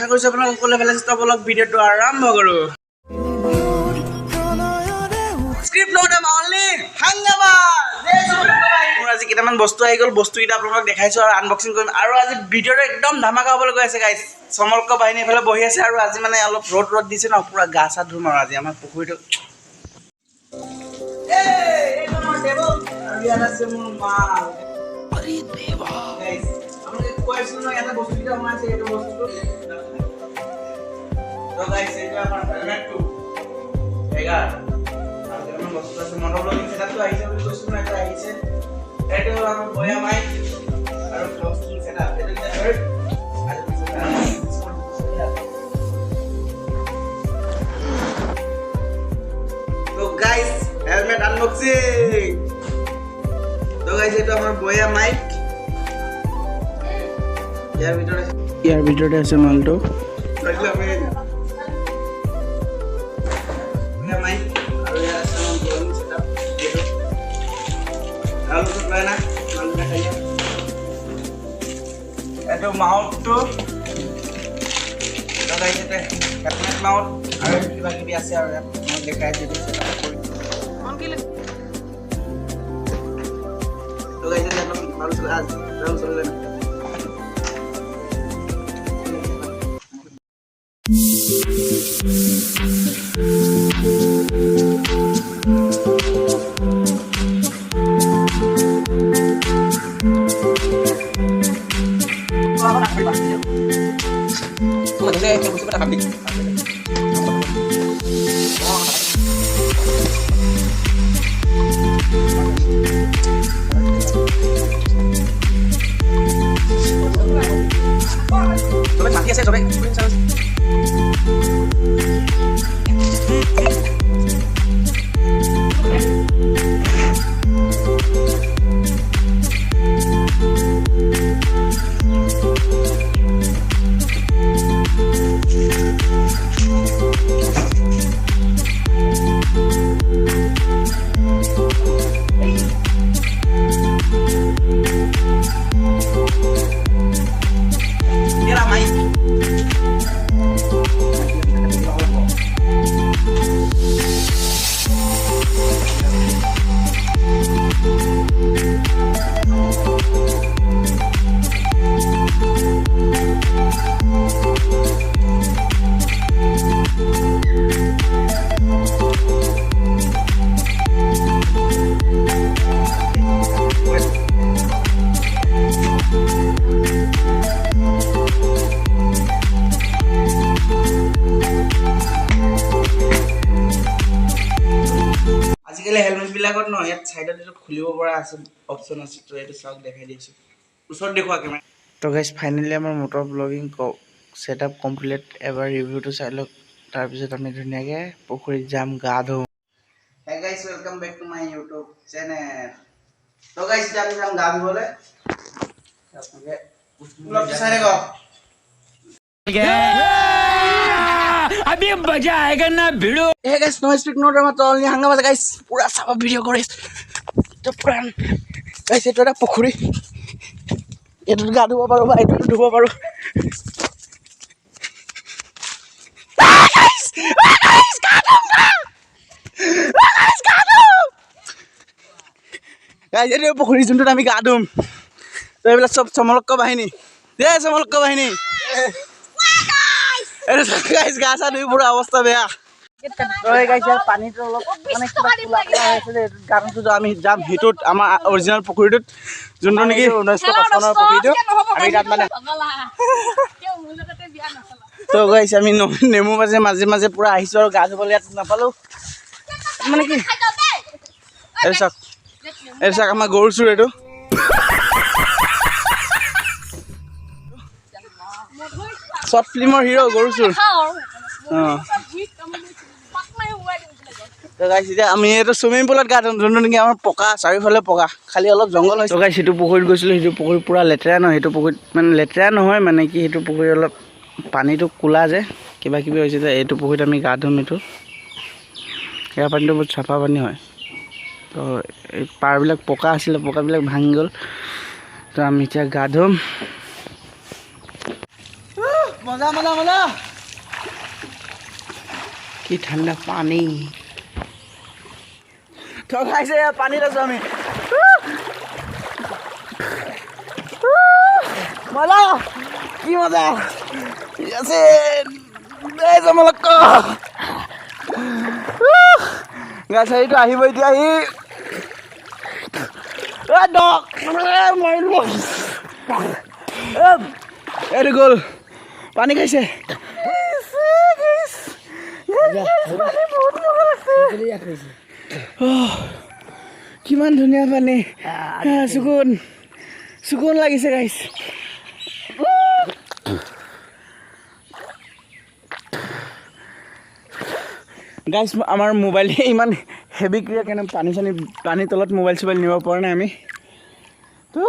কৰিছোঁ আপোনালোক সকলোৱে ভালে আছে। বলক ভিডিঅ'টো আৰম্ভ কৰোঁ। স্ক্ৰিপ্ট নহওঁতে মাউলি হাংগামাত। মোৰ আজি কেইটামান বস্তু আহি গ'ল, বস্তুকেইটা আপোনালোকক দেখাইছোঁ আৰু আনবক্সিং কৰিম। আৰু আজি ভিডিঅ'টো একদম ধামাকা হ'বলৈ গৈ আছে গাইছ। সমল্ক বাহিনী এইফালে বহি আছে আৰু আজি মানে অলপ ৰ'দ দিছে ন, পুৰা গা চা ধুম আৰু আজি আমাৰ পুখুৰীটো। ইয়াত আছে মোৰ মাল। কৈছিলোঁ ন ইয়াতে বস্তুকেইটা সোমাইছে, এইটো বস্তুটো আমাৰ হেলমেটটো বস্তু আছে। মটৰ ব্লগিং ছেটআপটো আহিছে বুলি কৈছিলোঁ ন, এইটো আহিছে। এইটো হ'ল আমাৰ বয়া মাইক আৰু ব্লগিং ছেটআপ। এইটো তো গাইস হেলমেট আনবক্সিং। তো গাইস এইটো আমাৰ বয়া মাইক। ইয়াৰ ভিতৰতে আছে মালটো। এইটো মাউথটো হেলমেট মাউথ আৰু কিবা কিবি আছে আৰু ইয়াত মই দেখাই দিছোঁ। আজিকালি হেলমেটবিলাকত ন ইয়াত চাইডত এইটো খুলিব পৰা আছে, অপশ্যন আছে। তো এইটো চাওক, দেখাই দিছোঁ। ওচৰত দেখুওৱা কেমেৰা। তো গাইছ ফাইনেলি আমাৰ মটৰ ব্লগিং ছেটআপ কমপ্লিট। এবাৰ ৰিভিউটো চাই লওক, তাৰপিছত আমি ধুনীয়াকৈ পুখুৰীত যাম, গা ধুম। Hey guys, welcome back to my YouTube channel. তো গাইছ এতিয়া আমি যাম গা ধুবলৈ। अभी मजा आएगा ना भिड़ो। Hey guys no speak no drama, तो ओनली हंगामा गाइस। पूरा साफ वीडियो करे तो प्राण गाइस। एটো এটা পুখুৰী, এটো গা ধুব পাৰো বা এটো ধুব পাৰো। গাইস গা ধুম না, গাইস গা ধুম। গাইস এটো পুখুৰী যোনটোত আমি গা ধুম। তো এইবিলাক সব সমলক্ষ বাহিনী। জয় সমলক্ষ বাহিনী। গাইস গা চা ধুই পুৰা অৱস্থা বেয়া। পানীটো অলপ মানে কাৰণটো আমি যাম সেইটোত, আমাৰ অৰিজিনেল পুখুৰীটোত, যোনটো নেকি 1955 পুখুৰীটো। আমি তাত মানে তো গাইছ আমি নেমু মাজে মাজে পুৰা আহিছোঁ আৰু গা ধুবলৈ ইয়াত নাপালোঁ মানে কি। এইটো চাওক, আমাৰ গৰু চুৰ। এইটো শ্বৰ্ট ফিল্মৰ হিৰো গৰু চুৰ। এতিয়া আমি এইটো চুইমিং পুলত গা ধুম, যোনটো নেকি আমাৰ পকা, চাৰিওফালে পকা, খালি অলপ জংঘল হৈছে। গাইছ সিটো পুখুৰীত গৈছিলোঁ, সেইটো পুখুৰী পূৰা লেতেৰা নহয়। সেইটো পুখুৰীত মানে লেতেৰা নহয় মানে কি, সেইটো পুখুৰী অলপ পানীটো ক'লা যে, কিবা কিবি হৈছে যে। এইটো পুখুৰীত আমি গা ধুম। এইটো সেয়া পানীটো বহুত চাফা পানী হয়। তো এই পাৰবিলাক পকা আছিলে, পকাবিলাক ভাঙি গ'ল। তো আমি এতিয়া গা ধুম। মজা মজা মজা কি ঠাণ্ডা পানী ঠগাইছে পানীত আছো আমি মজা কি মজা আছে জমলক গাছ হেৰিটো আহিব এতিয়া আহি মাৰিলো এইটো গ'ল পানী খাইছে কিমান ধুনীয়া পানী চুকুন চুকুন লাগিছে গাইছ গাইছ আমাৰ মোবাইল ইমান হেভি ক্ৰিয়া কেনে পানীৰ তলত মোবাইল চোবাইল নিব পৰা নাই আমি তো